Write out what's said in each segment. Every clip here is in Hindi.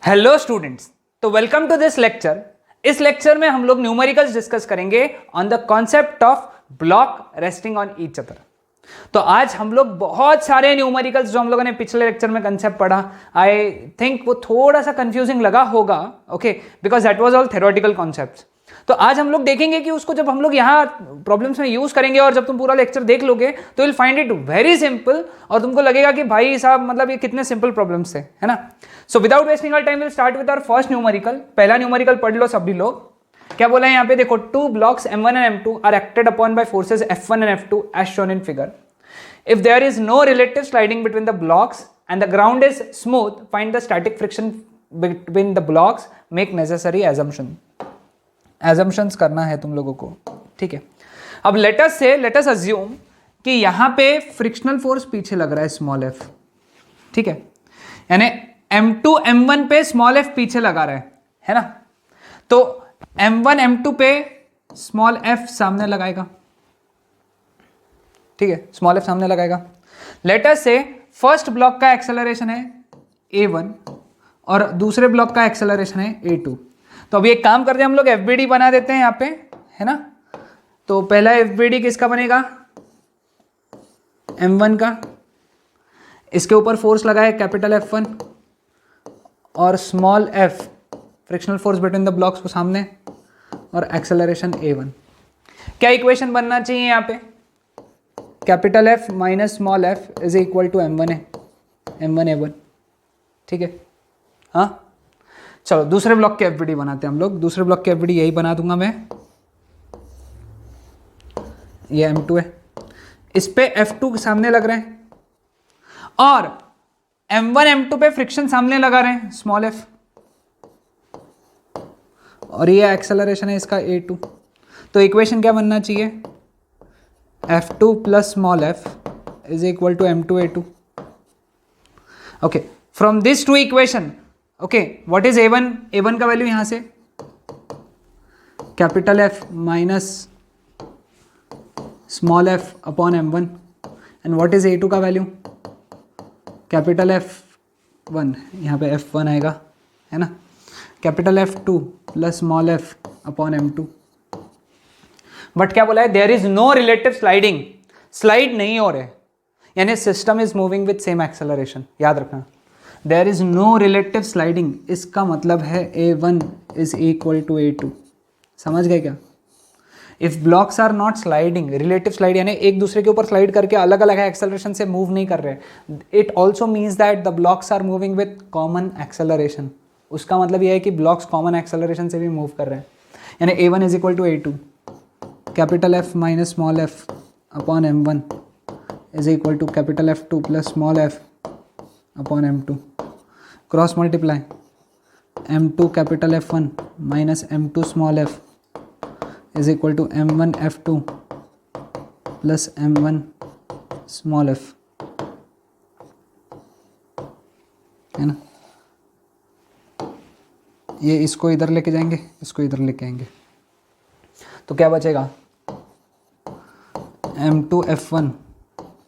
हेलो स्टूडेंट्स, तो वेलकम टू दिस लेक्चर। इस लेक्चर में हम लोग न्यूमेरिकल्स डिस्कस करेंगे on the concept of block resting on each other. तो आज हम लोग बहुत सारे न्यूमेरिकल्स जो हम लोगों ने पिछले लेक्चर में कंसेप्ट पढ़ा, आई थिंक वो थोड़ा सा कंफ्यूजिंग लगा होगा, okay, because that was all theoretical concepts. तो आज हम लोग देखेंगे कि उसको जब हम लोग यहाँ प्रॉब्लम्स में यूज करेंगे और जब तुम पूरा लेक्चर देख लोगे तो will find it very simple और तुमको लगेगा कि भाई साहब मतलब ये कितने सिंपल प्रॉब्लम्स थे, है ना। So without wasting our time will start with our first numerical. पहला न्यूमेरिकल पढ़ लो सभी लोग। क्या बोला है यहाँ पे, देखो, two blocks M1 and M2 are acted upon by forces F1 and F2 as shown in figure. If there is no relative sliding between the blocks and the ground is smooth, find the static friction between the blocks, make necessary assumption. Assumptions करना है तुम लोगों को, ठीक है। अब let us assume कि यहाँ पे फ्रिक्शनल फोर्स पीछे लग रहा है स्मॉल f, ठीक है, यानी M2 M1 पे स्मॉल f पीछे लगा रहा है ना। तो M1 M2 पे स्मॉल f सामने लगाएगा, ठीक है, स्मॉल f सामने लगाएगा। लेट अस से फर्स्ट ब्लॉक का एक्सेलरेशन है a1 और दूसरे ब्लॉक का एक्सेलरेशन है a2। तो अभी एक काम करते हैं, हम लोग FBD बना देते हैं यहाँ पे, है ना। तो पहला FBD किसका बनेगा, M1 का। इसके ऊपर फोर्स लगा है कैपिटल F1 और small f frictional force between the blocks को सामने और एक्सेलरेशन a1। क्या इक्वेशन बनना चाहिए यहाँ पे, capital F minus small f is equal to M1 है, M1 A1, ठीक है। हाँ, चलो दूसरे ब्लॉक के FBD बनाते हैं हम लोग। दूसरे ब्लॉक के FBD यही बना दूंगा मैं, ये M2 है, इस पे F2 सामने लग रहे हैं और M1 M2 पे फ्रिक्शन सामने लगा रहे हैं स्मॉल f, और ये एक्सेलरेशन है इसका a2। तो इक्वेशन क्या बनना चाहिए, F2 plus small f is equal to M2 A2। Okay, from this two equation, okay, what is A1? A1 का वैल्यू यहां से capital F minus small f upon M1, and what is A2 का वैल्यू, कैपिटल F1, यहाँ पे F1 आएगा, है ना, capital F2 plus small f upon M2। But क्या बोला है, there is no relative sliding, slide नहीं हो रहे, यानी system is moving with same acceleration. याद रखना, there is no relative sliding, इसका मतलब है A1 is equal to A2। समझ गए क्या? If blocks are not sliding, relative slide यानी एक दूसरे के ऊपर स्लाइड करके अलग अलग एक्सेलरेशन से मूव नहीं कर रहे, it also means that the blocks are moving with common acceleration. उसका मतलब यह है कि ब्लॉक्स कॉमन एक्सेलरेशन से भी मूव कर रहे हैं, यानी A1 is equal to A2, capital F minus small f upon M1 is equal to capital F2 plus small f upon M2। Cross multiply, M2 capital F1 minus M2 small f is equal to M1 F2 plus M1 small f, है ना। ये इसको इधर लेके जाएंगे, इसको इधर लेके आएंगे, तो क्या बचेगा, M2 F1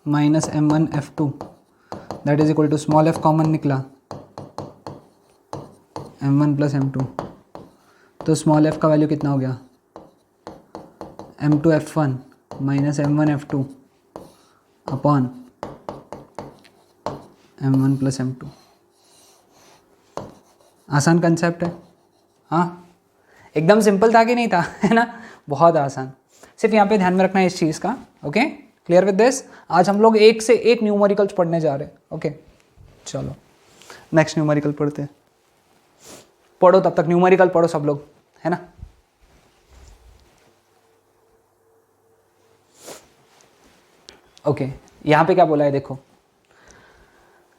minus M1 F2 that is equal to small f common निकला, M1 प्लस M2। तो स्मॉल f का वैल्यू कितना हो गया, M2 F1 minus M1 F2 upon M1 plus M2। आसान कंसेप्ट है, हाँ, एकदम सिंपल था कि नहीं था, है ना, बहुत आसान। सिर्फ यहाँ पे ध्यान में रखना है इस चीज़ का, ओके, क्लियर विद दिस। आज हम लोग एक से एक न्यूमेरिकल्स पढ़ने जा रहे हैं, ओके। चलो नेक्स्ट न्यूमेरिकल पढ़ते हैं, पढ़ो तब तक न्यूमेरिकल पढ़ो सब लोग, है ना। ओके, यहाँ पे क्या बोला है, देखो,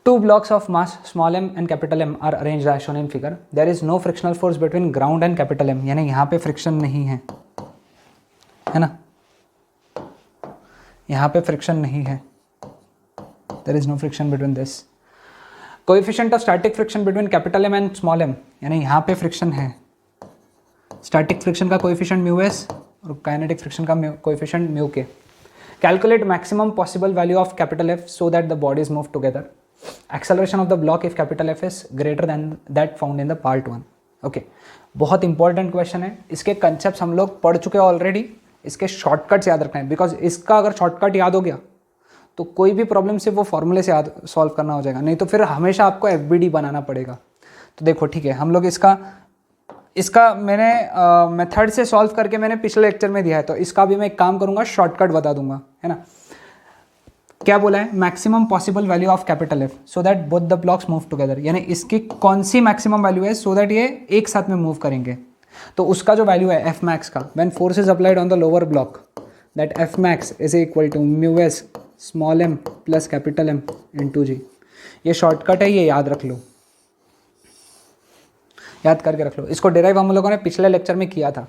two blocks of mass small m and capital M are arranged as shown in figure. There is no frictional force between ground and capital M, यानी यहाँ पे फ्रिक्शन नहीं है, है ना, यहाँ पे फ्रिक्शन नहीं है, there is no friction between this. Coefficient of static friction between capital M and small m, यानी यहाँ पे फ्रिक्शन है। स्टैटिक फ्रिक्शन का कोएफिशिएंट म्यू एस और काइनेटिक फ्रिक्शन का कोएफिशिएंट म्यू के। Calculate maximum possible value of capital F so that the bodies move together. Acceleration of the block if capital F is greater than that found in the part 1। Okay, बहुत इंपॉर्टेंट क्वेश्चन है, इसके कंसेप्ट हम लोग पढ़ चुके हैं ऑलरेडी, इसके शॉर्टकट्स याद रखना है, बिकॉज इसका अगर शॉर्टकट याद हो गया तो कोई भी प्रॉब्लम से वो फॉर्मूले से याद सॉल्व करना हो जाएगा, नहीं तो फिर हमेशा आपको एफबीडी बनाना पड़ेगा। तो देखो ठीक है, हम लोग इसका मैंने मेथड से सॉल्व करके मैंने पिछले लेक्चर में दिया है, तो इसका भी मैं एक काम करूंगा, शॉर्टकट बता दूंगा, है ना। क्या बोला है, maximum possible value of capital F so that both the blocks move together, यानी इसकी कौन सी मैक्सिमम वैल्यू है सो दैट ये एक साथ में मूव करेंगे। तो उसका जो वैल्यू है एफ मैक्स का, when force is applied on the lower block, that F max is equal to mu S small M plus capital M into G. ये शॉर्टकट है, ये याद रख लो, याद करके रख लो। इसको डिराइव हम लोगों ने पिछले लेक्चर में किया था।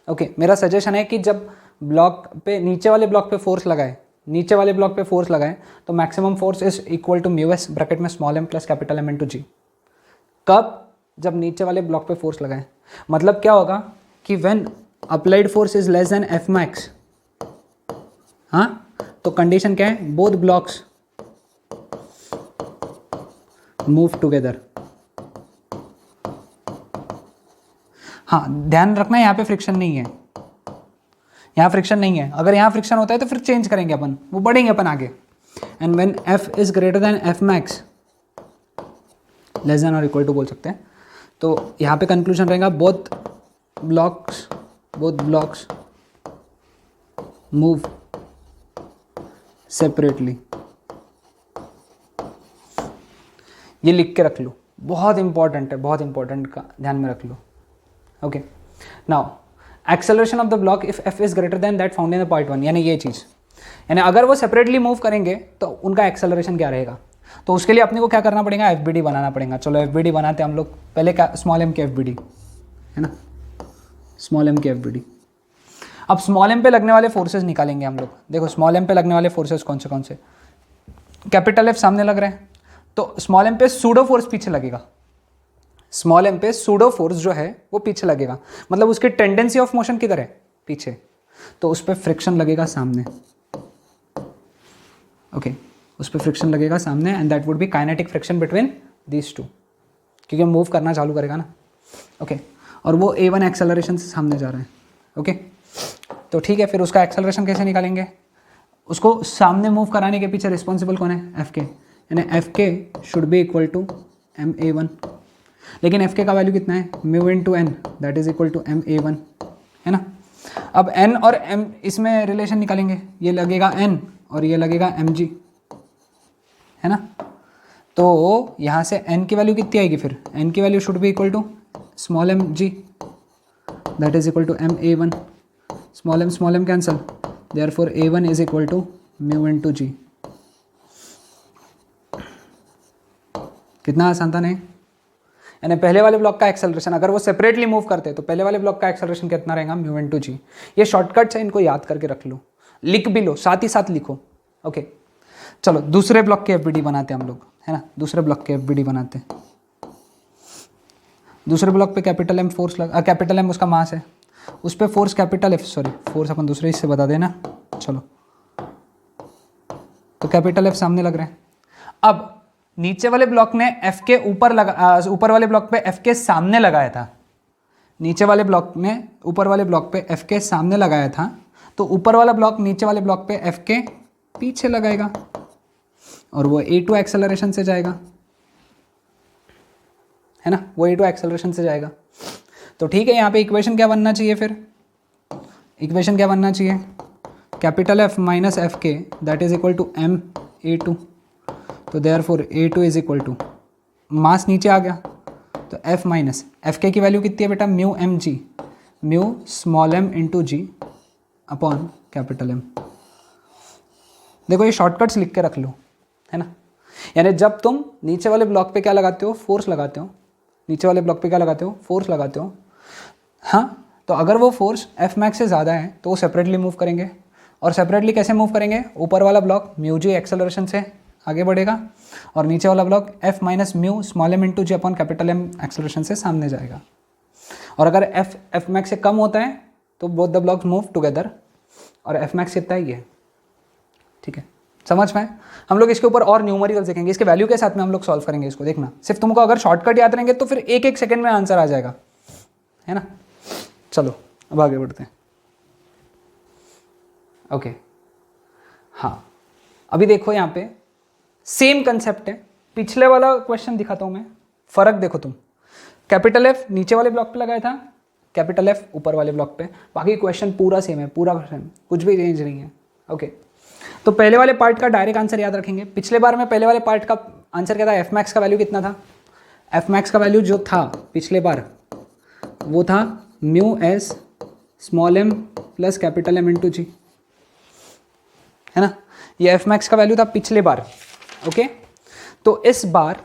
ओके, मेरा सजेशन है कि जब ब्लॉक पे नीचे वाले ब्लॉक पे फोर्स लगाए, नीचे वाले ब्लॉक पे फोर्स लगाए तो maximum force is equal to mu S bracket में small M plus capital M into G. कब, जब नीचे वाले ब्लॉक पे फोर्स लगाए, मतलब क्या होगा कि when applied force is less than F max, हाँ, तो कंडीशन क्या है, बोथ ब्लॉक्स मूव टुगेदर। हाँ, ध्यान रखना यहाँ पे फ्रिक्शन नहीं है, यहाँ फ्रिक्शन नहीं है, अगर यहाँ फ्रिक्शन होता है तो फिर चेंज करेंगे अपन, वो बढ़ेंगे अपन आगे। And when F is greater than F max, less than और इक्वल टू बोल सकते हैं, तो यहाँ पे कंक्लूजन रहेगा बोथ ब्लॉक्स मूव सेपरेटली। ये लिख के रख लो, बहुत इंपॉर्टेंट है, बहुत इंपॉर्टेंट का ध्यान में रख लो। Okay, now acceleration of the block if F is greater than that found in the part 1, यानी ये चीज़, यानी अगर वो सेपरेटली मूव करेंगे तो उनका एक्सेलरेशन क्या रहेगा। तो उसके लिए अपने को क्या करना पड़ेगा, एफबीडी बनाना पड़ेगा। चलो एफबीडी बनाते हैं हम लोग, पहले क्या, स्मॉल एम की एफबीडी, है ना, स्मॉल एम की एफबीडी। अब स्मॉल एम पे लगने वाले फोर्सेस निकालेंगे हम लोग। देखो स्मॉल एम पे लगने वाले फोर्सेस कौन से, कैपिटल एफ सामने लग रहा है, तो स्मॉल एम पे सूडो फोर्स पीछे लगेगा, स्मॉल एम पे सूडो फोर्स जो है वो पीछे लगेगा, मतलब उसकी टेंडेंसी ऑफ मोशन किधर है, पीछे, तो उस पर फ्रिक्शन लगेगा सामने। ओके, उस पर फ्रिक्शन लगेगा सामने and that would be kinetic friction between these two, क्योंकि मूव करना चालू करेगा ना। ओके, और वो a1 एक्सेलरेशन से सामने जा रहा है। ओके, तो ठीक है, फिर उसका एक्सेलरेशन कैसे निकालेंगे, उसको सामने मूव कराने के पीछे रिस्पॉन्सिबल कौन है, एफ के, यानी F K should be equal to M A one, लेकिन एफ के का वैल्यू कितना है, mu into N, that is equal to M A one, है ना। अब एन और एम इसमें रिलेशन निकालेंगे, ये लगेगा एन और ये लगेगा एम जी, है ना। तो यहाँ से एन की वैल्यू कितनी आएगी, फिर एन की value should be equal to small M G, that is equal to M A one, small M cancel, therefore A one is equal to mu into G. कितना आसान था, नहीं, यानी पहले वाले ब्लॉक का एक्सेलरेशन अगर वो सेपरेटली मूव करते तो पहले वाले ब्लॉक का एक्सेलरेशन कितना रहेगा, म्यू इन टू जी। ये शॉर्टकट्स है, इनको याद करके रख लो, लिख भी लो, साथ ही साथ लिखो। ओके, चलो दूसरे ब्लॉक के एफबीडी बनाते हैं हम लोग, है ना, दूसरे ब्लॉक के एफबीडी बनाते हैं। दूसरे ब्लॉक पे capital M force capital M उसका मास है, उस पर force capital F, sorry force अपन दूसरे हिस्से बता देना। चलो, तो कैपिटल एफ सामने लग रहा है। अब नीचे वाले ब्लॉक ने एफ के ऊपर वाले ब्लॉक पे एफ के सामने लगाया था, नीचे वाले ब्लॉक ने ऊपर वाले ब्लॉक पे एफ के सामने लगाया था, तो ऊपर वाला ब्लॉक नीचे वाले ब्लॉक पे एफ के पीछे लगाएगा और वो A2 एक्सेलरेशन से जाएगा, है ना, वो A2 एक्सेलरेशन से जाएगा। तो ठीक है, यहाँ पे इक्वेशन क्या बनना चाहिए, फिर इक्वेशन क्या बनना चाहिए, कैपिटल एफ माइनस एफ के that is equal to M A2, तो therefore A2 is equal to, mass नीचे आ गया तो F माइनस एफ के की वैल्यू कितनी है बेटा, mu M G, mu small M into जी अपॉन कैपिटल एम। देखो ये शॉर्टकट्स लिख के रख लो, है ना, यानी जब तुम नीचे वाले ब्लॉक पे क्या लगाते हो, फोर्स लगाते हो, नीचे वाले ब्लॉक पे क्या लगाते हो, फोर्स लगाते हो, हाँ, तो अगर वो फोर्स एफ मैक्स से ज़्यादा है तो वो सेपरेटली मूव करेंगे, और सेपरेटली कैसे मूव करेंगे, ऊपर वाला ब्लॉक म्यू जी एक्सेलरेशन से आगे बढ़ेगा और नीचे वाला block F minus mu small M into जी अपॉन कैपिटल एम एक्सेलरेशन से सामने जाएगा। और अगर एफ मैक्स से कम होता है तो both the blocks move together, और एफ मैक्स कितना ही है, ठीक है। समझ में? हम लोग इसके ऊपर और न्यूमेरिकल्स देखेंगे, इसके वैल्यू के साथ में हम लोग सॉल्व करेंगे इसको। देखना, सिर्फ तुमको अगर शॉर्टकट याद रहेंगे तो फिर एक एक सेकंड में आंसर आ जाएगा, है ना। चलो अब आगे बढ़ते हैं। ओके, हाँ, अभी देखो यहाँ पे सेम कंसेप्ट है, पिछले वाला क्वेश्चन दिखाता हूँ मैं, फर्क देखो तुम। कैपिटल एफ नीचे वाले ब्लॉक पे लगाया था, कैपिटल एफ ऊपर वाले ब्लॉक पे, बाकी क्वेश्चन पूरा सेम है, पूरा सेम, कुछ भी चेंज नहीं है। ओके, तो पहले वाले पार्ट का डायरेक्ट आंसर याद रखेंगे। पिछले बार में पहले वाले पार्ट का आंसर क्या था, एफ मैक्स का वैल्यू कितना था? एफ मैक्स का वैल्यू जो था पिछले बार वो था mu S small M plus capital M into G, है ना। ये एफ मैक्स का वैल्यू था पिछले बार। ओके, तो इस बार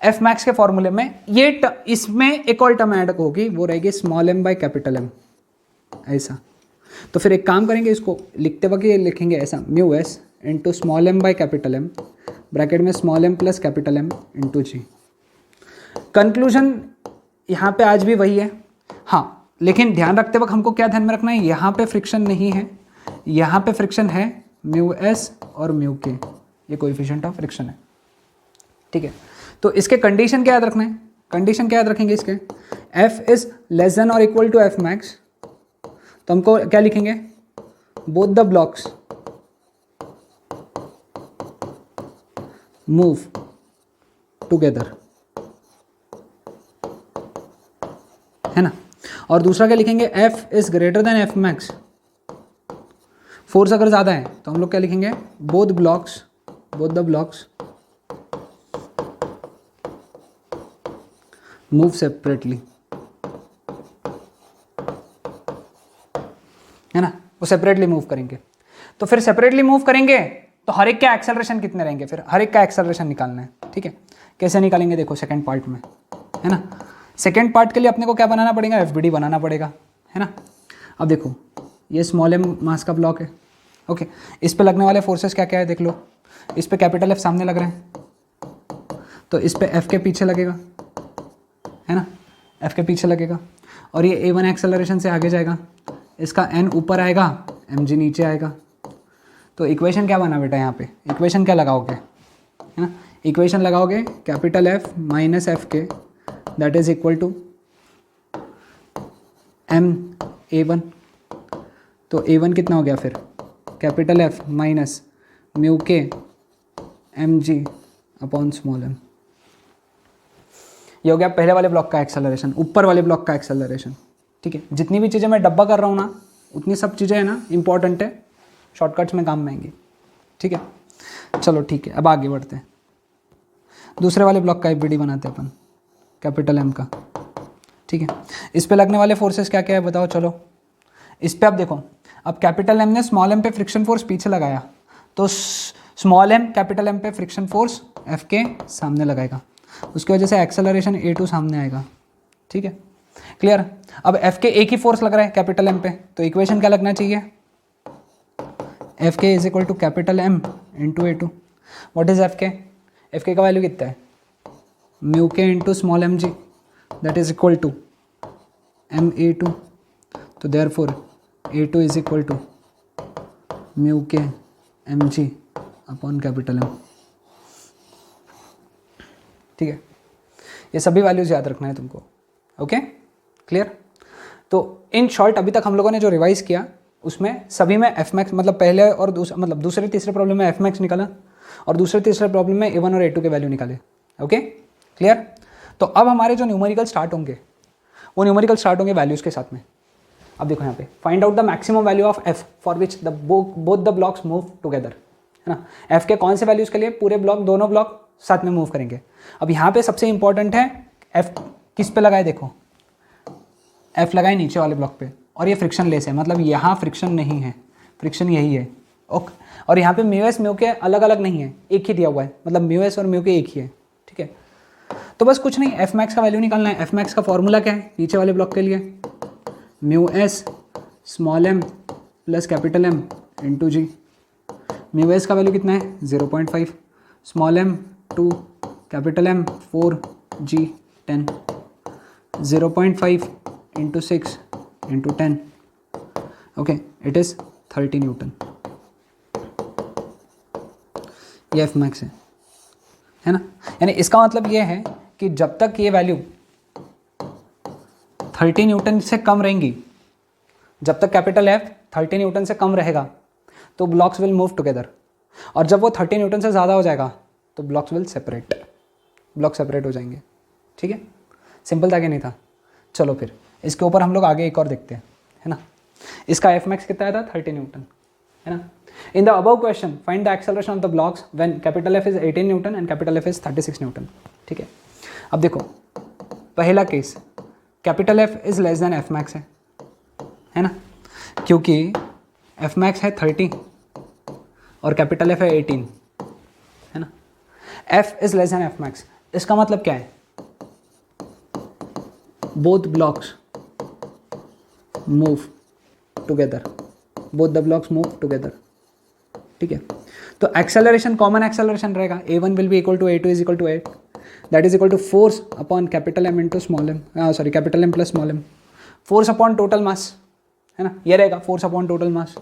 एफ मैक्स के फॉर्मूले में ये इसमें एक और टर्म ऐड होगी, वो रहेगी small M by capital M, ऐसा। तो फिर एक काम करेंगे, इसको लिखते वक्त ये लिखेंगे ऐसा, mu S into small M by capital M, bracket में small M plus capital M into G. Conclusion यहाँ पे आज भी वही है, हाँ, लेकिन ध्यान रखते वक्त हमको क्या ध्यान में रखना है, यहाँ पे फ्रिक्शन नहीं है, यहाँ पे फ्रिक्शन है म्यू एस और म्यू के, ये कोएफिशिएंट ऑफ फ्रिक्शन है, ठीक है। तो इसके कंडीशन क्या याद रखना है, कंडीशन क्या याद रखेंगे इसके, एफ इज लेस देन और इक्वल टू एफ मैक्स, तो हमको क्या लिखेंगे, both the blocks move together, है ना। और दूसरा क्या लिखेंगे, F is greater than F max, force अगर ज़्यादा है तो हम लोग क्या लिखेंगे, both the blocks move separately, है ना, वो सेपरेटली मूव करेंगे। तो फिर सेपरेटली मूव करेंगे तो हर एक का एक्सेलरेशन कितने रहेंगे, फिर हर एक का एक्सेलरेशन निकालना है, ठीक है। कैसे निकालेंगे देखो सेकंड पार्ट में, है ना। सेकंड पार्ट के लिए अपने को क्या बनाना पड़ेगा, एफबीडी बनाना पड़ेगा, है ना। अब देखो ये स्मॉल एम मास का ब्लॉक है, ओके, इस पे लगने वाले फोर्सेस क्या क्या है देख लो। इस पे कैपिटल एफ सामने लग रहे हैं, तो इस पे एफ के पीछे लगेगा, है ना, एफ के पीछे लगेगा, और ये ए वन एक्सेलरेशन से आगे जाएगा, इसका एन ऊपर आएगा, एम जी नीचे आएगा। तो इक्वेशन क्या बना बेटा, यहाँ पे इक्वेशन क्या लगाओगे, है ना, इक्वेशन लगाओगे कैपिटल एफ माइनस एफ के, that is equal to M A one. तो ए वन कितना हो गया फिर, कैपिटल एफ माइनस म्यू के M G upon small m. ये हो गया पहले वाले ब्लॉक का एक्सेलरेशन, ऊपर वाले ब्लॉक का एक्सेलरेशन, ठीक है। जितनी भी चीज़ें मैं डब्बा कर रहा हूँ ना, उतनी सब चीज़ें है ना इंपॉर्टेंट है, शॉर्टकट्स में काम में आएंगी, ठीक है। चलो ठीक है, अब आगे बढ़ते हैं, दूसरे वाले ब्लॉक का एफबीडी बनाते हैं अपन, कैपिटल एम का, ठीक है। इस पे लगने वाले फोर्सेस क्या क्या है बताओ, चलो इस पे अब देखो, अब कैपिटल एम ने स्मॉल एम पे फ्रिक्शन फोर्स पीछे लगाया, तो स्मॉल एम कैपिटल एम पे फ्रिक्शन फोर्स एफ के सामने लगाएगा, उसकी वजह से एक्सेलरेशन ए2 सामने आएगा, ठीक है, क्लियर। अब एफ के एक ही फोर्स लग रहा है कैपिटल एम पे, तो इक्वेशन क्या लगना चाहिए, F K is equal to capital M into A two. What is F K का वैल्यू कितना है, म्यू के into small M G, that is equal to M A two. तो therefore A two is equal to mu के M G upon capital M, ठीक है। ये सभी वैल्यूज याद रखना है तुमको, ओके, क्लियर। तो इन शॉर्ट अभी तक हम लोगों ने जो रिवाइज किया उसमें सभी में एफ मैक्स, मतलब पहले और मतलब दूसरे तीसरे प्रॉब्लम में एफ मैक्स निकाला, और दूसरे तीसरे प्रॉब्लम में ए1 और ए2 के वैल्यू निकाले, ओके, क्लियर। तो अब हमारे जो न्यूमेरिकल स्टार्ट होंगे वो न्यूमेरिकल स्टार्ट होंगे वैल्यूज़ के साथ में। अब देखो यहाँ पे, find out the maximum value of F for which the both the blocks move together, है ना। एफ के कौन से वैल्यूज़ के लिए पूरे ब्लॉक, दोनों ब्लॉक साथ में मूव करेंगे। अब यहाँ पे सबसे इंपॉर्टेंट है एफ किस पे लगाए, देखो एफ लगाए नीचे वाले ब्लॉक पे, और ये फ्रिक्शन लेस है, मतलब यहाँ फ्रिक्शन नहीं है, फ्रिक्शन यही है, ओके। और यहाँ पे म्यू एस म्यू के अलग अलग नहीं है, एक ही दिया हुआ है, मतलब म्यू एस और म्यू के एक ही है, ठीक है। तो बस कुछ नहीं, एफ मैक्स का वैल्यू निकालना है। एफ मैक्स का फॉर्मूला क्या है नीचे वाले ब्लॉक के लिए, mu S small M plus capital M into G. Mu S का वैल्यू कितना है 0.5, small M 2, capital M 4, G 10, 0.5 into 6 into 10, okay, it is 30 newton, ये एफ मैक्स है ना। यानी इसका मतलब ये है कि जब तक ये वैल्यू 30 न्यूटन से कम रहेंगी, जब तक कैपिटल एफ 30 न्यूटन से कम रहेगा तो ब्लॉक्स विल मूव टुगेदर, और जब वो 30 न्यूटन से ज़्यादा हो जाएगा तो blocks will separate, block separate हो जाएंगे। ठीक है, सिंपल था कि नहीं था। चलो फिर इसके ऊपर हम लोग आगे एक और देखते हैं, है ना। इसका एफ मैक्स कितना आया था 30 न्यूटन, है ना। In the above question find the acceleration of the blocks when capital F is 18 Newton and capital F is 36 Newton. ठीक है, अब देखो पहला case capital F is less than F max है ना, क्योंकि एफ मैक्स है 30 और कैपिटल एफ है 18, है ना। F is less than F max, इसका मतलब क्या है, both blocks move together, both the blocks move together. ठीक है, तो एक्सेलरेशन कॉमन एक्सेलरेशन रहेगा, a1 will be equal to a2 is equal to 8, that is equal to force upon capital M into small m, sorry capital M plus small m, force upon total mass, है ना। ये रहेगा फोर्स अपॉन टोटल मास।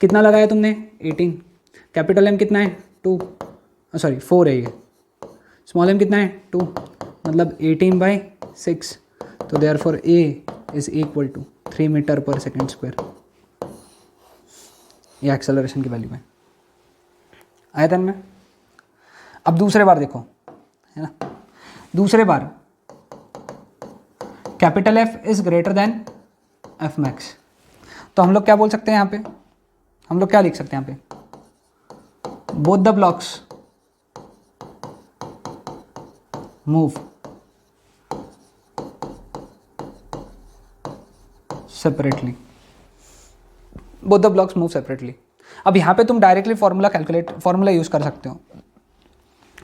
कितना लगाया तुमने 18, कैपिटल एम कितना है 2, सॉरी 4 है ये, स्मॉल एम कितना है 2, मतलब 18/6, तो therefore a is equal to 3 metre per second square. ये एक्सेलरेशन की वैल्यू है, आया ध्यान में। अब दूसरे बार देखो, है ना, दूसरे बार capital F is greater than F max, तो हम लोग क्या बोल सकते हैं यहाँ पे, हम लोग क्या लिख सकते हैं यहाँ पे, both the blocks move separately, both the blocks move separately. अब यहाँ पे तुम डायरेक्टली फॉर्मूला यूज कर सकते हो,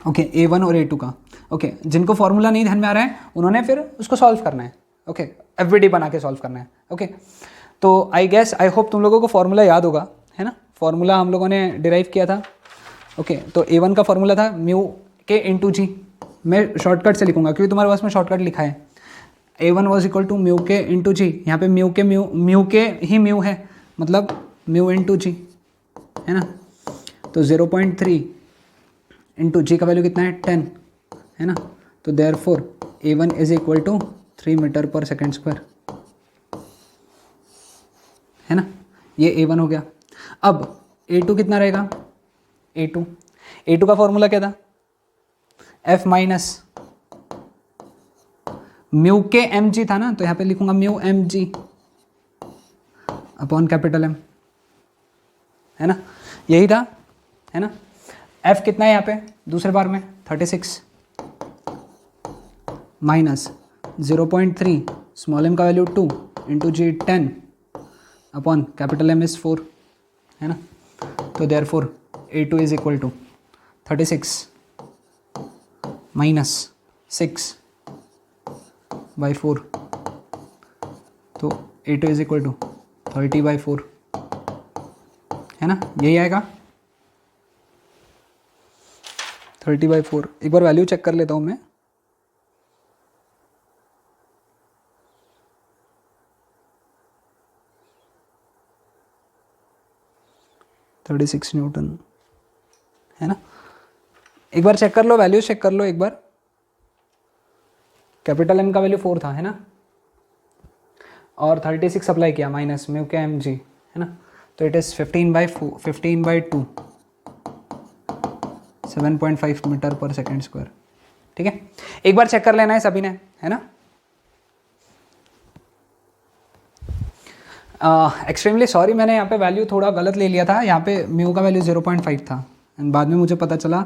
ओके, A1 और A2 का। ओके, जिनको फॉर्मूला नहीं ध्यान में आ रहा है उन्होंने फिर उसको सॉल्व करना है, ओके, एफवीडी बना के सॉल्व करना है। ओके, तो आई गेस आई होप तुम लोगों को फॉर्मूला याद होगा, है ना। फॉर्मूला हम लोगों ने डिराइव किया था, ओके, तो A1 का फॉर्मूला था म्यू के इंटू जी, मैं शॉर्टकट से लिखूंगा क्योंकि तुम्हारे पास में शॉर्टकट लिखा है, A1 was equal to mu के इंटू जी, यहाँ पे म्यू के ही म्यू है, मतलब म्यू इंटू जी, है ना। तो 0.3 इंटू जी का वैल्यू कितना है 10, है ना, तो therefore A1 is equal to 3 metre per second square, है ना। ये A1 हो गया। अब A2 कितना रहेगा, A2 का फॉर्मूला क्या था, F माइनस म्यू के एम जी था ना, तो यहाँ पे लिखूंगा mu M G upon capital M, है ना, यही था, है ना। F कितना है यहाँ पे दूसरे बार में 36 माइनस 0.3, स्मॉल एम का value 2 into g 10 upon capital M is 4, है ना। तो therefore A2 is equal to 36 minus 6/4, तो A2 इज इक्वल टू 30/4, है ना, यही आएगा 30/4। एक बार वैल्यू चेक कर लेता हूँ मैं, $36 न्यूटन, है ना। एक बार चेक कर लो, वैल्यू चेक कर लो एक बार। कैपिटल एम का वैल्यू 4 था, है ना, और 36 अप्लाई किया माइनस म्यू के एम जी, है ना, तो it is 15/2 7.5 metre per second square. ठीक है, एक बार चेक कर लेना है सभी ने, है ना। एक्सट्रीमली सॉरी, मैंने यहाँ पे वैल्यू थोड़ा गलत ले लिया था, यहाँ पे म्यू का वैल्यू 0.5 था एंड बाद में मुझे पता चला,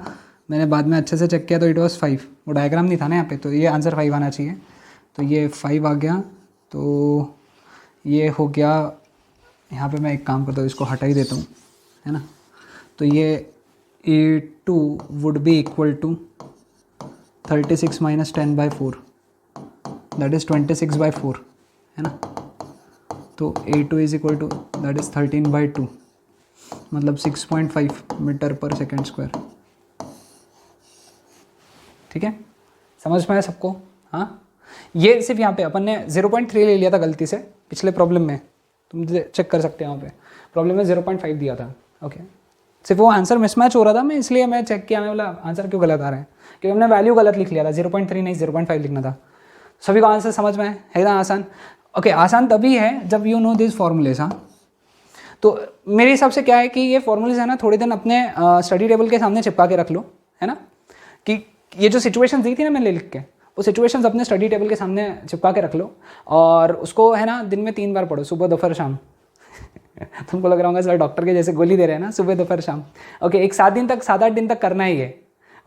मैंने बाद में अच्छे से चेक किया तो इट वॉज 5, वो डायग्राम नहीं था ना यहाँ पे, तो ये आंसर 5 आना चाहिए, तो ये 5 आ गया। तो ये हो गया, यहाँ पे मैं एक काम करता हूँ, इसको हटा ही देता हूँ, है ना। तो ये A2 would be equal to 36 minus 10/4, that is 26/4, है ना। तो A2 is equal to that is 13/2, मतलब 6.5 मीटर पर सेकेंड स्क्वायर। ठीक है, समझ में आया सबको। हाँ, ये सिर्फ यहाँ पे अपन ने 0.3 ले लिया था गलती से पिछले प्रॉब्लम में, तुम चेक कर सकते हो, यहाँ पे प्रॉब्लम में 0.5 दिया था। ओके, सिर्फ वो आंसर मिसमैच हो रहा था, मैं इसलिए मैं चेक किया, मैं बोला आंसर क्यों गलत आ रहा है, क्योंकि हमने वैल्यू गलत लिख लिया था, 0.3 नहीं 0.5 लिखना था। सभी को आंसर समझ में है ना आसान? ओके, आसान तभी है जब यू नो दिस फॉर्मूलेस। हाँ, तो मेरे हिसाब से क्या है कि ये फॉर्मूलेस है ना, थोड़े दिन अपने स्टडी टेबल के सामने चिपका के रख लो, है ना, कि ये जो सिचुएशन दी थी ना मैंने लिख के, वो सिचुएशंस अपने स्टडी टेबल के सामने चिपका के रख लो, और उसको है ना दिन में 3 बार पढ़ो, सुबह दोपहर शाम। तुमको लग रहा होगा सर डॉक्टर के जैसे गोली दे रहे हैं ना, सुबह दोपहर शाम। ओके, एक 7-8 दिन तक करना ही है।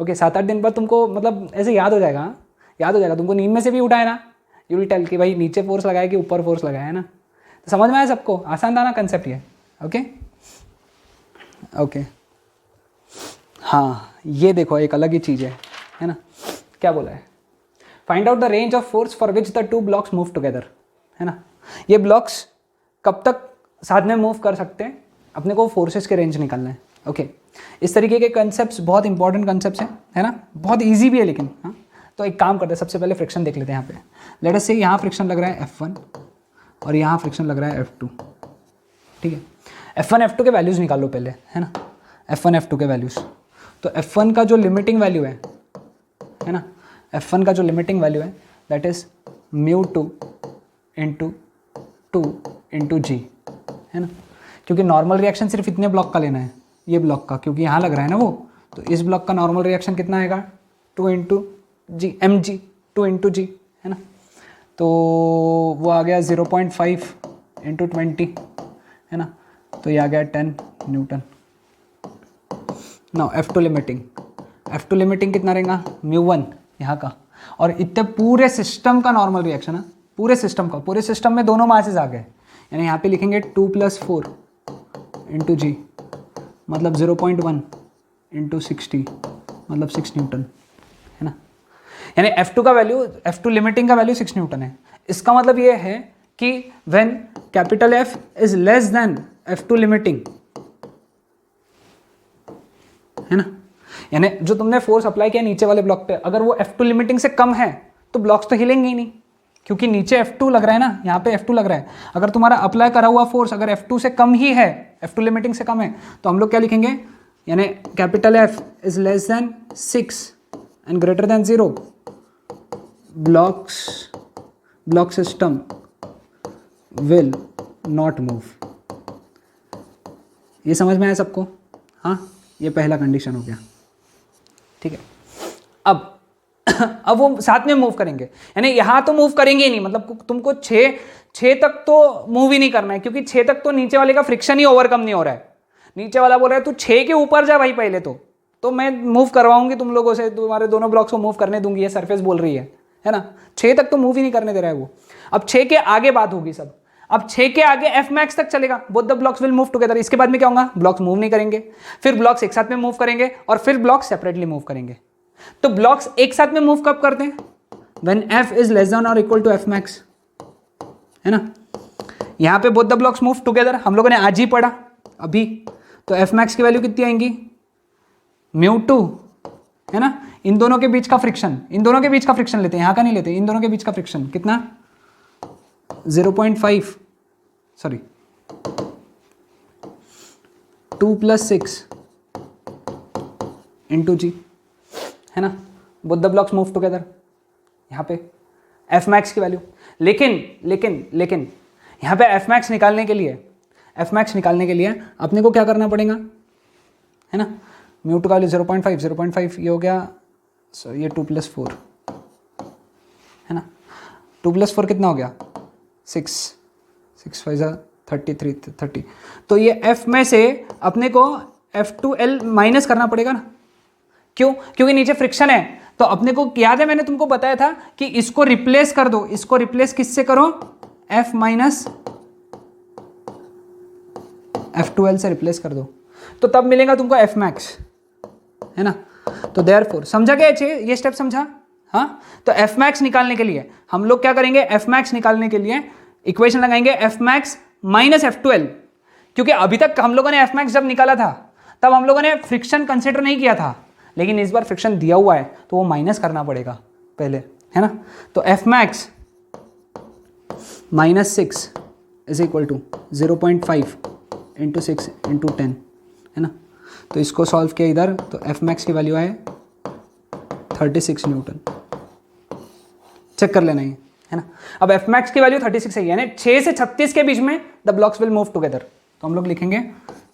ओके, 7-8 दिन बाद तुमको मतलब ऐसे याद हो जाएगा, हाँ? याद हो जाएगा, तुमको नींद में से भी उठाए ना, यू विल टेल कि भाई नीचे फोर्स लगाया कि ऊपर फोर्स लगाया, है ना। तो समझ में आया सबको? आसान था ना कंसेप्ट ये? ओके ओके, हाँ ये देखो एक अलग ही चीज़ है ना। क्या बोला है? Find out the range of force for which the 2 blocks move together, है ना। ये ब्लॉक्स कब तक साथ में मूव कर सकते हैं, अपने को फोर्सेस के रेंज निकालना है। ओके, इस तरीके के कंसेप्ट्स बहुत इंपॉर्टेंट कंसेप्ट्स हैं, है ना, बहुत इजी भी है लेकिन। हाँ, तो एक काम करते हैं, सबसे पहले फ्रिक्शन देख लेते हैं। यहाँ पे लेट अस से यहाँ फ्रिक्शन लग रहा है F1 और यहाँ फ्रिक्शन लग रहा है F2, ठीक है। F1 F2 के वैल्यूज़ निकाल लो पहले, है ना, F1 F2 के वैल्यूज़। तो F1 का जो लिमिटिंग वैल्यू है ना, F1 का जो लिमिटिंग वैल्यू है that is μ2 into 2 into G, है ना, क्योंकि नॉर्मल रिएक्शन सिर्फ इतने ब्लॉक का लेना है, ये ब्लॉक का, क्योंकि यहाँ लग रहा है ना वो, तो इस ब्लॉक का नॉर्मल रिएक्शन कितना आएगा, 2 इंटू जी, mg 2 इंटू जी, है ना। तो वो आ गया 0.5 इंटू 20, है ना, तो ये आ गया 10 न्यूटन। नाउ F2 लिमिटिंग कितना रहेगा, μ1 यहाँ का, और इतने पूरे सिस्टम का नॉर्मल रिएक्शन है, पूरे सिस्टम में दोनों मासेस आ गए, यानी यहाँ पे लिखेंगे 2 + 4 इंटू जी, मतलब 0.1 इंटू 60, मतलब 6 न्यूटन, है ना। यानी F2 लिमिटिंग का वैल्यू 6 न्यूटन है। इसका मतलब ये है कि when capital F is less then F2 limiting, है ना, यानी जो तुमने फोर्स अप्लाई किया नीचे वाले ब्लॉक पे, अगर वो F2 लिमिटिंग से कम है तो ब्लॉक्स तो हिलेंगे ही नहीं, क्योंकि नीचे F2 लग रहा है ना, यहाँ पे F2 लग रहा है। अगर तुम्हारा अप्लाई करा हुआ फोर्स अगर F2 से कम ही है, F2 लिमिटिंग से कम है, तो हम लोग क्या लिखेंगे, यानी capital F is less then 6 and greater than 0, block system will not move. ये समझ में आया सबको? हाँ, ये पहला कंडीशन हो गया, ठीक है। अब वो साथ में मूव करेंगे, यानी यहाँ तो मूव करेंगे ही नहीं, मतलब तुमको 6 तक तो मूव ही नहीं करना है, क्योंकि 6 तक तो नीचे वाले का फ्रिक्शन ही ओवरकम नहीं हो रहा है। नीचे वाला बोल रहा है तू 6 के ऊपर जा भाई पहले, तो मैं मूव करवाऊंगी तुम लोगों से, तुम्हारे दोनों ब्लॉक्स को मूव करने दूंगी, ये सरफेस बोल रही है ना। 6 तक तो मूव ही नहीं करने दे रहा है वो। अब 6 के आगे बात होगी सब, अब 6 के आगे F max तक चलेगा, both the blocks will move together. इसके बाद में क्या होगा, ब्लॉक्स मूव नहीं करेंगे, फिर ब्लॉक्स एक साथ में मूव करेंगे, और फिर ब्लॉक्स सेपरेटली मूव करेंगे। तो ब्लॉक्स एक साथ में मूव कब करते हैं, when F is less than और इक्वल टू F max, है ना। यहां पे both the blocks move together हम लोगों ने आज ही पढ़ा अभी, तो F max की वैल्यू कितनी आएंगी, μ2, है ना। इन दोनों के बीच का फ्रिक्शन लेते हैं, यहां का नहीं लेते, इन दोनों के बीच का फ्रिक्शन कितना, 0.5 सॉरी 2 + 6 इंटू जी, है ना। Both the blocks move together, यहाँ पे F max की वैल्यू। लेकिन यहाँ पे F max निकालने के लिए अपने को क्या करना पड़ेगा, है ना। μ2 का वैल्यू 0.5 ये हो गया, ये 2 + 4, है ना। 2 + 4 कितना हो गया, 6 5 30। तो ये F में से अपने को F2L माइनस करना पड़ेगा ना, क्यों, क्योंकि नीचे फ्रिक्शन है। तो अपने को याद है मैंने तुमको बताया था कि इसको रिप्लेस कर दो, इसको रिप्लेस किससे करो, F माइनस F2L से रिप्लेस कर दो, तो तब मिलेगा तुमको F max, है ना। तो देयरफॉर समझा क्या ये स्टेप समझा, हाँ। तो F max निकालने के लिए हम लोग क्या करेंगे, F max निकालने के लिए इक्वेशन लगाएंगे F max माइनस F2L, क्योंकि अभी तक हम लोगों ने F max जब निकाला था तब हम लोगों ने फ्रिक्शन कंसिडर नहीं किया था, लेकिन इस बार फ्रिक्शन दिया हुआ है तो वो माइनस करना पड़ेगा पहले, है ना। तो F max -6 is equal to 0.5 into 6 into 10, है ना। तो इसको सॉल्व किया इधर, तो एफ मैक्स की वैल्यू आए 36 न्यूटन। चेक कर लेना ये, है ना। अब एफ मैक्स की वैल्यू 36 है, यानी 6 से 36 के बीच में the blocks will move together. तो हम लोग लिखेंगे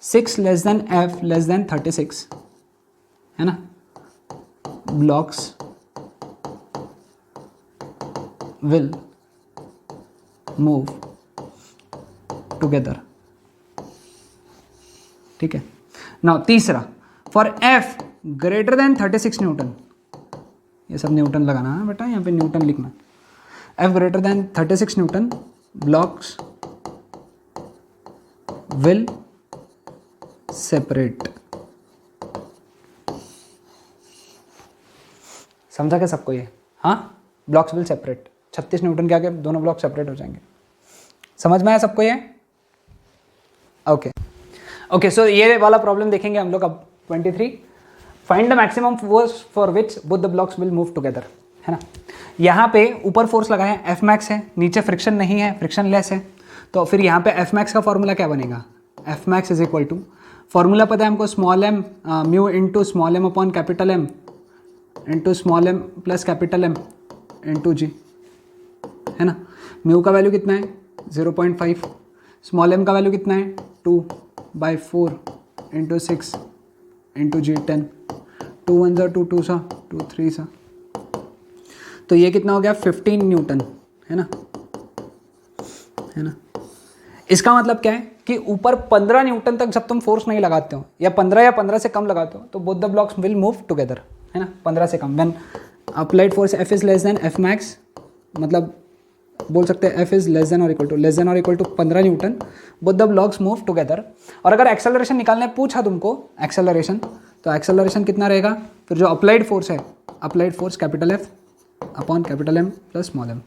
6 less than F less than 36, है ना, ब्लॉक्स विल मूव टुगेदर। ठीक है। नाउ तीसरा, for F greater than 36 Newton, ये सब न्यूटन लगाना है बेटा, यहाँ पे न्यूटन लिखना। F greater than 36 Newton, blocks will separate. समझा क्या सबको ये? हाँ, ब्लॉक्स विल सेपरेट, 36 न्यूटन के आगे दोनों ब्लॉक सेपरेट हो जाएंगे। समझ में आया सबको ये? ओके ओके, सो ये वाला प्रॉब्लम देखेंगे हम लोग अब 23। Find the maximum force for which both the blocks will move together, है ना। यहाँ पे ऊपर फोर्स लगा है, एफ मैक्स है, नीचे फ्रिक्शन नहीं है, फ्रिक्शन लेस है, तो फिर यहाँ पे एफ मैक्स का फॉर्मूला क्या बनेगा? F max is equal to, formula पता है हमको, small M mu into small M upon capital M into small M plus capital M into G, है ना। म्यू का वैल्यू कितना है? 0.5, स्मॉल एम का वैल्यू कितना है? 2/4 इंटू 6 इंटू जी 10, 2 1 सा 2 2 सा 2 3 सा, तो ये कितना हो गया? 15 न्यूटन, है ना, है ना। इसका मतलब क्या है कि ऊपर 15 न्यूटन तक जब तुम फोर्स नहीं लगाते हो, या 15 से कम लगाते हो, तो both the blocks will move together, है ना। 15 से कम, when applied force F is less than F max, मतलब बोल सकते हैं एफ इज लेस देन और equal to 15 newton, both the blocks move together. और अगर एक्सेलरेशन निकालने पूछा तुमको एक्सेलरेशन, तो एक्सेलरेशन कितना रहेगा? फिर जो अप्लाइड फोर्स है, applied force capital F upon capital M plus small m,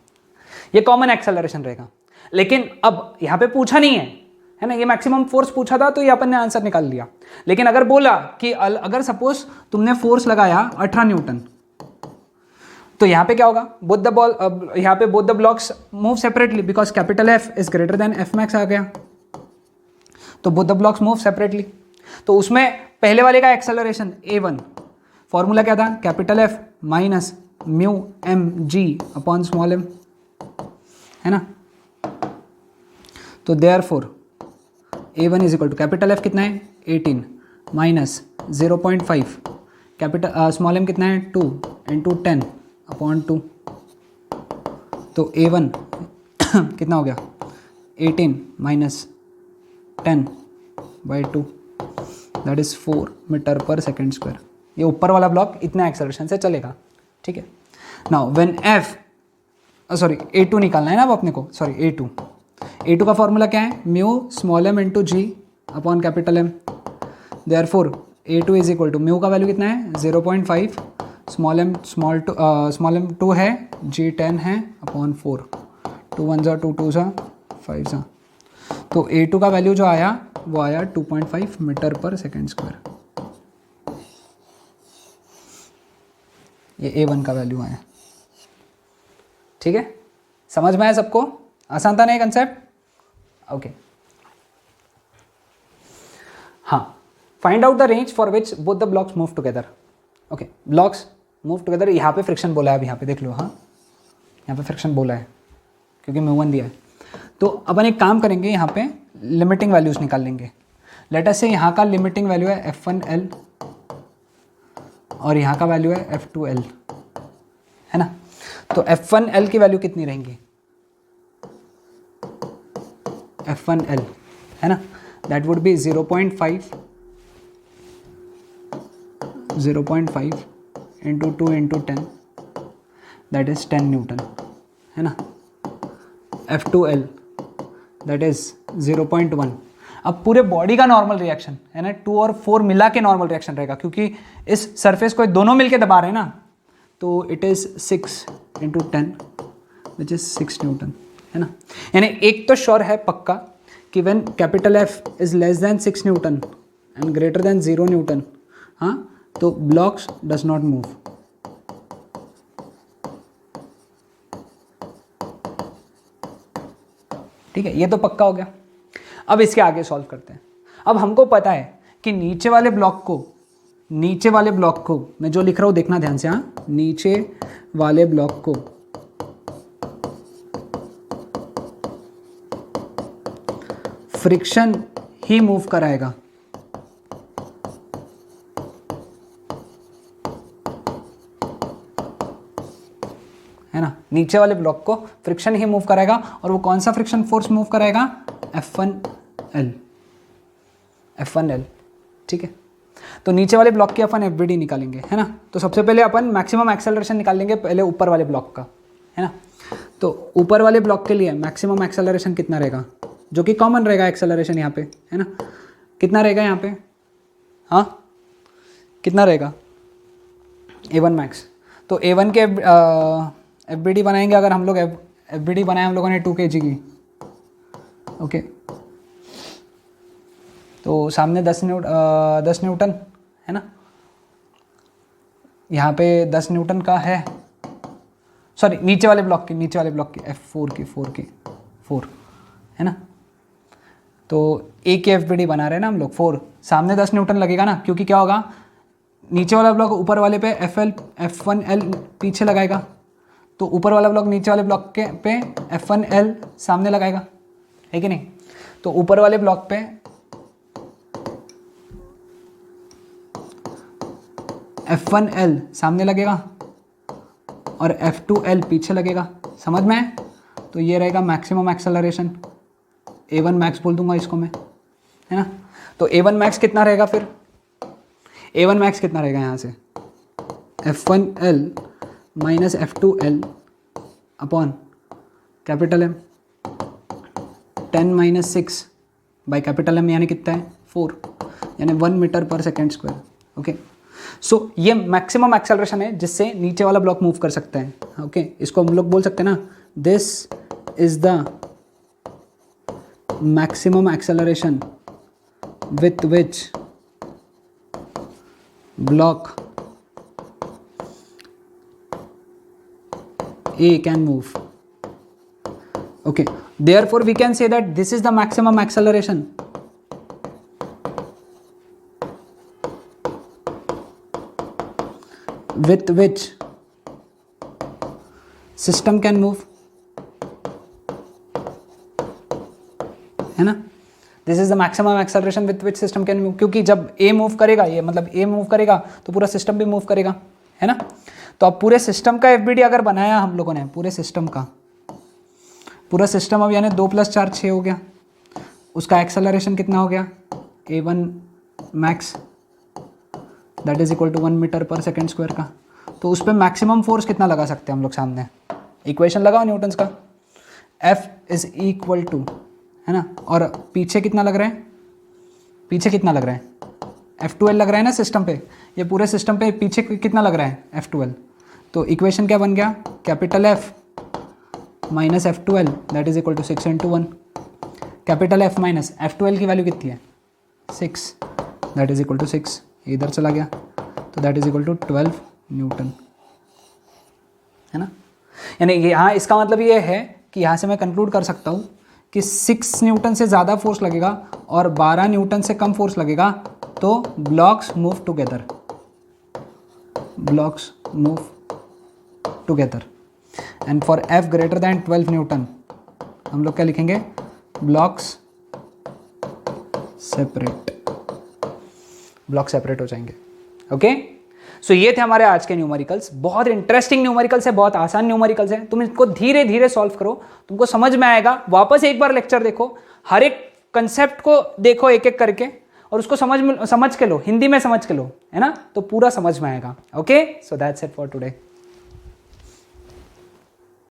ये कॉमन एक्सेलरेशन रहेगा। लेकिन अब यहाँ पे पूछा नहीं है ना, ये मैक्सिमम फोर्स पूछा था तो ये अपन ने आंसर निकाल लिया। लेकिन अगर बोला कि अगर सपोज तुमने फोर्स लगाया 18 न्यूटन, तो यहाँ पे क्या होगा? बोथ द बॉल, यहाँ पे both the blocks move separately because capital F is greater than F max आ गया, तो both the blocks move separately. तो उसमें पहले वाले का एक्सेलरेशन a1, फॉर्मूला क्या था? Capital F minus mu M G upon small m, है ना। तो therefore a1 is equal to, capital F कितना है? 18 माइनस 0.5, कैपिटल स्मॉल एम कितना है? 2 इंटू 10 अपॉन 2, तो a1 कितना हो गया? 18 minus 10/2, that is 4 metre per second square. ये ऊपर वाला ब्लॉक इतना एक्सेलरेशन से चलेगा, ठीक है। Now when F, sorry a2 निकालना है ना अब अपने को, सॉरी a2 का फॉर्मूला क्या है? Mu small M into ji upon capital M, therefore a2 is equal to, mu का वैल्यू कितना है? 0.5, स्मॉल एम 2 है, जी 10 है अपॉन 4, 2 1 सा 2 2 सा 5 सा, तो a2 का वैल्यू जो आया वो आया 2.5 मीटर पर सेकेंड स्क्वायर। ये a1 का वैल्यू आया, ठीक है। समझ में आया सबको? आसान था ना ये कंसेप्ट? ओके हाँ, find out the range for which both the blocks move together. Okay, blocks move together, यहाँ पे फ्रिक्शन बोला है, अब यहाँ पे देख लो, हाँ यहाँ पे फ्रिक्शन बोला है क्योंकि म्यू1 दिया है। तो अपन एक काम करेंगे, यहाँ पे लिमिटिंग वैल्यूज निकाल लेंगे। लेट अस से यहाँ का लिमिटिंग वैल्यू है F1L और यहाँ का वैल्यू है F2L, है ना। तो F1L की वैल्यू कितनी रहेंगी? F1L, है ना, that would be 0.5 into 2 into 10, that is 10 Newton, है ना। F2L that is 0.1। अब पूरे बॉडी का नॉर्मल रिएक्शन है ना, 2 और 4 मिला के नॉर्मल रिएक्शन रहेगा, क्योंकि इस सरफेस को दोनों मिलके दबा रहे हैं ना, तो it is 6 into 10 which is 6 Newton, है ना। यानी एक तो श्योर है पक्का कि when capital F is less then 6 Newton and greater than 0 Newton, हाँ, तो ब्लॉक्स डज नॉट मूव। ठीक है, ये तो पक्का हो गया। अब इसके आगे सॉल्व करते हैं। अब हमको पता है कि नीचे वाले ब्लॉक को मैं जो लिख रहा हूं देखना ध्यान से, हाँ, नीचे वाले ब्लॉक को फ्रिक्शन ही मूव कराएगा। है ना, नीचे वाले ब्लॉक को फ्रिक्शन ही मूव कराएगा, और वो कौन सा फ्रिक्शन फोर्स मूव कराएगा? F1L, ठीक है। तो नीचे वाले ब्लॉक की अपन FBD निकालेंगे, है ना। तो सबसे पहले अपन मैक्सिमम एक्सेलरेशन निकालेंगे पहले ऊपर वाले ब्लॉक का, है ना। तो ऊपर वाले ब्लॉक के लिए मैक्सिमम एक्सेलरेशन कितना रहेगा, जो कि कॉमन रहेगा एक्सेलरेशन यहाँ पे, है ना। कितना रहेगा यहाँ पे, हाँ, कितना रहेगा? A1 max. तो A1 के FBD बनाएंगे अगर हम लोग, FBD बनाए हम लोगों ने 2 kg की, ओके। तो सामने 10 न्यूटन है ना, यहाँ पे 10 न्यूटन का है, सॉरी नीचे वाले ब्लॉक की F4 है ना। तो A की FBD बना रहे हैं ना हम लोग 4, सामने 10 न्यूटन लगेगा ना, क्योंकि क्या होगा, नीचे वाला ब्लॉक ऊपर वाले पे F1L पीछे लगाएगा, तो ऊपर वाला ब्लॉक नीचे वाले ब्लॉक के पे F1L सामने लगाएगा, है कि नहीं। तो ऊपर वाले ब्लॉक पे F1L सामने लगेगा और F2L पीछे लगेगा, समझ में है। तो ये रहेगा मैक्सिमम एक्सेलरेशन, A1 मैक्स बोल दूंगा इसको मैं, है ना। तो A1 मैक्स कितना रहेगा फिर, A1 मैक्स कितना रहेगा यहाँ से, F1L minus F2L upon capital M, 10 minus 6 by capital M यानी कितना है 4, यानी 1 metre per second square, okay. सो ये मैक्सिमम एक्सेलरेशन है जिससे नीचे वाला ब्लॉक मूव कर सकता है, ओके। इसको हम लोग बोल सकते हैं ना, this is the maximum acceleration with which block A can move, okay. Therefore we can say that this is the maximum acceleration with which system can move, है ना। This is the maximum acceleration with which system can move, क्योंकि जब A मूव करेगा, ये मतलब A मूव करेगा तो पूरा सिस्टम भी मूव करेगा, है ना। तो अब पूरे सिस्टम का FBD अगर बनाया हम लोगों ने, पूरे सिस्टम अब यानी 2 + 4 6 हो गया, उसका एक्सेलरेशन कितना हो गया, A1 max that is equal to 1 metre per second square का। तो उस पर मैक्सिमम फोर्स कितना लगा सकते हैं हम लोग, सामने इक्वेशन लगाओ न्यूटन्स का, F इज इक्वल टू, है ना। और पीछे कितना लग रहा है, F2L लग रहा है ना सिस्टम पे, ये पूरे सिस्टम पे पीछे कितना लग रहा है F2L। तो इक्वेशन क्या बन गया, capital F minus F2L that is equal to 6 × 1, capital F minus F2L की वैल्यू कितनी है 6, दैट इज इक्वल टू 6, इधर चला गया तो that is equal to 12 newton, है ना। यानी यहाँ इसका मतलब ये है कि यहाँ से मैं कंक्लूड कर सकता हूँ कि 6 न्यूटन से ज़्यादा फोर्स लगेगा और 12 न्यूटन से कम फोर्स लगेगा तो blocks move together, and for F greater than 12 Newton हम लोग क्या लिखेंगे, ब्लॉक्स सेपरेट हो जाएंगे, ओके। सो ये थे हमारे आज के न्यूमेरिकल्स, बहुत इंटरेस्टिंग न्यूमेरिकल्स है, बहुत आसान न्यूमेरिकल्स है। तुम इसको धीरे धीरे सॉल्व करो, तुमको समझ में आएगा। वापस एक बार लेक्चर देखो, हर एक कंसेप्ट को देखो एक एक करके और उसको समझ के लो, हिंदी में समझ के लो, है ना, तो पूरा समझ में आएगा, okay. So that's it for today.